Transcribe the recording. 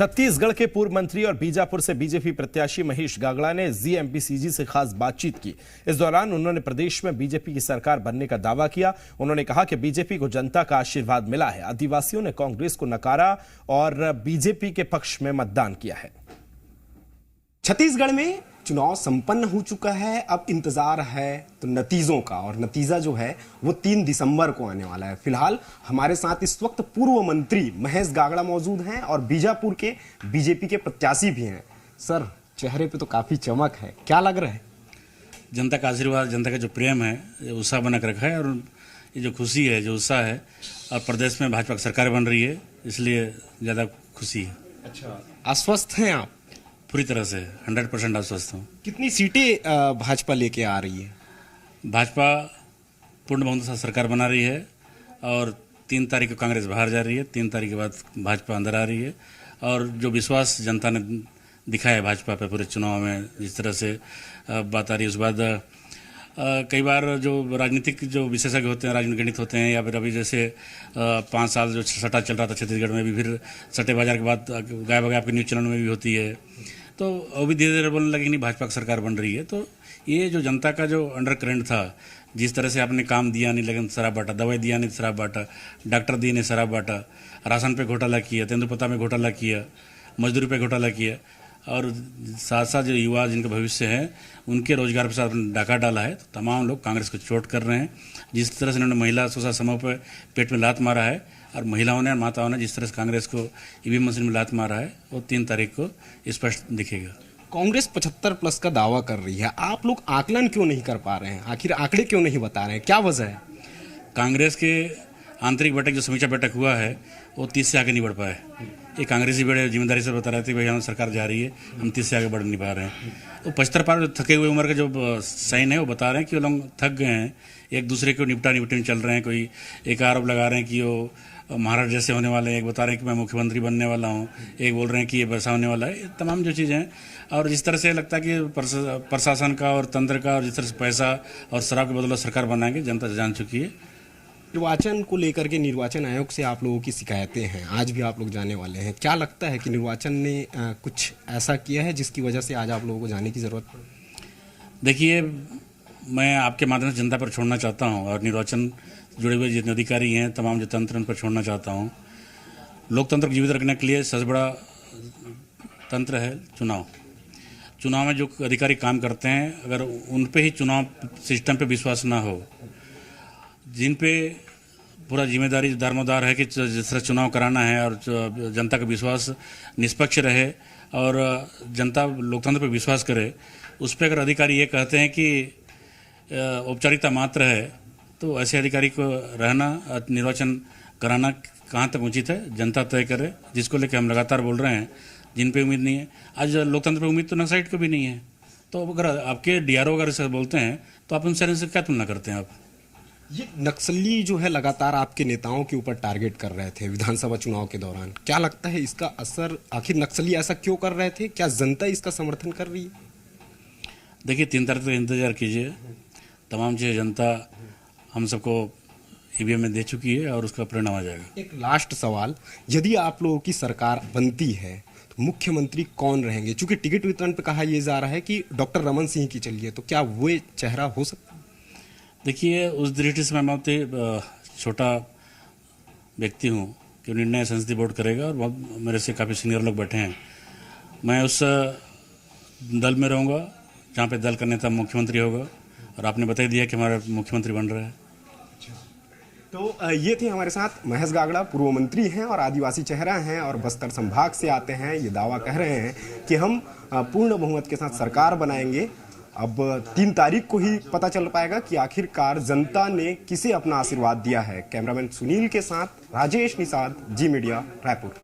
छत्तीसगढ़ के पूर्व मंत्री और बीजापुर से बीजेपी प्रत्याशी महेश गागड़ा ने जीएमपीसीजी से खास बातचीत की। इस दौरान उन्होंने प्रदेश में बीजेपी की सरकार बनने का दावा किया। उन्होंने कहा कि बीजेपी को जनता का आशीर्वाद मिला है। आदिवासियों ने कांग्रेस को नकारा और बीजेपी के पक्ष में मतदान किया है। छत्तीसगढ़ में चुनाव संपन्न हो चुका है। अब इंतजार है तो नतीजों का, और नतीजा जो है वो 3 दिसंबर को आने वाला है। फिलहाल हमारे साथ इस वक्त पूर्व मंत्री महेश गागड़ा मौजूद हैं और बीजापुर के बीजेपी के प्रत्याशी भी हैं। सर, चेहरे पे तो काफी चमक है, क्या लग रहा है? जनता का आशीर्वाद, जनता का जो प्रेम है, जो उत्साह बना कर रखा है, और ये जो खुशी है, जो उत्साह है, और प्रदेश में भाजपा की सरकार बन रही है, इसलिए ज़्यादा खुशी है। अच्छा, आश्वस्त हैं आप? पूरी तरह से 100% आश्वस्त हूँ। कितनी सीटें भाजपा लेके आ रही है? भाजपा पूर्ण बहुमत से सरकार बना रही है और 3 तारीख को कांग्रेस बाहर जा रही है, 3 तारीख के बाद भाजपा अंदर आ रही है। और जो विश्वास जनता ने दिखाया है भाजपा पे पूरे चुनाव में, जिस तरह से बात आ रही है, उसके बाद कई बार जो राजनीतिक जो विशेषज्ञ होते हैं, राजनीतिक गणित होते हैं, या फिर अभी जैसे 5 साल जो सट्टा चल रहा था छत्तीसगढ़ में भी, फिर सट्टे बाजार के बाद गायब हो गया, आपके न्यूज़ चैनल में भी होती है, तो अभी धीरे धीरे बोलने लगे नहीं भाजपा की सरकार बन रही है। तो ये जो जनता का जो अंडर करंट था, जिस तरह से आपने काम दिया नहीं लेकिन शराब बांटा, दवाई दिया नहीं शराब बांटा, डॉक्टर दिए नहीं शराब बांटा, राशन पे घोटाला किया, तेंदुपत्ता में घोटाला किया, मजदूरी पे घोटाला किया, और साथ साथ जो युवा जिनका भविष्य है उनके रोजगार पर साथ डाका डाला है, तो तमाम लोग कांग्रेस को चोट कर रहे हैं। जिस तरह से उन्होंने महिला स्वच्छता समूह पर पेट में लात मारा है, और महिलाओं ने और माताओं ने जिस तरह से कांग्रेस को ईवीएम मशीन में लात मारा है, वो 3 तारीख को स्पष्ट दिखेगा। कांग्रेस 75+ का दावा कर रही है, आप लोग आकलन क्यों नहीं कर पा रहे हैं? आखिर आंकड़े क्यों नहीं बता रहे हैं, क्या वजह है? कांग्रेस के आंतरिक बैठक जो समीक्षा बैठक हुआ है, वो 30 से आगे नहीं बढ़ पाए। ये कांग्रेसी बड़े जिम्मेदारी से बता रहे थे भाई हम सरकार जा रही है, हम 30 से आगे बढ़ नहीं पा रहे हैं। तो 75 पार थके हुए उम्र के जो साइन है वो बता रहे हैं कि वो लोग थक गए हैं, एक दूसरे को निपटा में चल रहे हैं। कोई एक आरोप लगा रहे हैं कि वो महाराज जैसे होने वाले हैं, एक बता रहे हैं कि मैं मुख्यमंत्री बनने वाला हूँ, एक बोल रहे हैं कि ये वैसा होने वाला है। तमाम जो चीज़ें हैं, और जिस तरह से लगता है कि प्रशासन का और तंत्र का, और जिस तरह से पैसा और शराब के बदौलत सरकार बनाएंगे, जनता जान चुकी है। निर्वाचन को लेकर के निर्वाचन आयोग से आप लोगों की शिकायतें हैं, आज भी आप लोग जाने वाले हैं। क्या लगता है कि निर्वाचन ने कुछ ऐसा किया है जिसकी वजह से आज आप लोगों को जाने की जरूरत पड़ी? देखिए, मैं आपके माध्यम से जनता पर छोड़ना चाहता हूं, और निर्वाचन जुड़े हुए जितने अधिकारी हैं, तमाम जो तंत्र, उन पर छोड़ना चाहता हूं। लोकतंत्र को जीवित रखने के लिए सबसे बड़ा तंत्र है चुनाव। चुनाव में जो अधिकारी काम करते हैं, अगर उन पे ही चुनाव सिस्टम पे विश्वास ना हो, जिन पे पूरा जिम्मेदारी दारोमदार है कि जिस तरह चुनाव कराना है और जनता का विश्वास निष्पक्ष रहे और जनता लोकतंत्र पर विश्वास करे, उस पर अगर अधिकारी ये कहते हैं कि औपचारिकता मात्र है, तो ऐसे अधिकारी को रहना, निर्वाचन कराना कहाँ तक उचित है, जनता तय करे, जिसको लेकर हम लगातार बोल रहे हैं। जिन पे उम्मीद नहीं है, आज लोकतंत्र पे उम्मीद तो नक्सलाइट को भी नहीं है। तो अगर आपके डीआरओ अगर इसे बोलते हैं, तो आप उनसे क्या तुलना करते हैं? आप ये नक्सली जो है लगातार आपके नेताओं के ऊपर टारगेट कर रहे थे विधानसभा चुनाव के दौरान, क्या लगता है इसका असर? आखिर नक्सली ऐसा क्यों कर रहे थे? क्या जनता इसका समर्थन कर रही है? देखिए, 3 तारीख तक इंतजार कीजिए। तमाम चीज़ें जनता हम सबको ईवीएम में दे चुकी है और उसका परिणाम आ जाएगा। एक लास्ट सवाल, यदि आप लोगों की सरकार बनती है तो मुख्यमंत्री कौन रहेंगे? चूंकि टिकट वितरण पे कहा यह जा रहा है कि डॉक्टर रमन सिंह की चलिए, तो क्या वो चेहरा हो सकता है? देखिए, उस दृष्टि से मैं बहुत छोटा व्यक्ति हूँ कि निर्णय संसदीय बोर्ड करेगा, और बहुत मेरे से काफ़ी सीनियर लोग बैठे हैं। मैं उस दल में रहूँगा जहाँ पे दल का नेता मुख्यमंत्री होगा, और आपने बता दिया कि हमारा मुख्यमंत्री बन रहा है। तो ये थे हमारे साथ महेश गागड़ा, पूर्व मंत्री हैं और आदिवासी चेहरा हैं, और बस्तर संभाग से आते हैं। ये दावा कह रहे हैं कि हम पूर्ण बहुमत के साथ सरकार बनाएंगे। अब 3 तारीख को ही पता चल पाएगा कि आखिरकार जनता ने किसे अपना आशीर्वाद दिया है। कैमरामैन सुनील के साथ राजेश निषाद, जी मीडिया, रायपुर।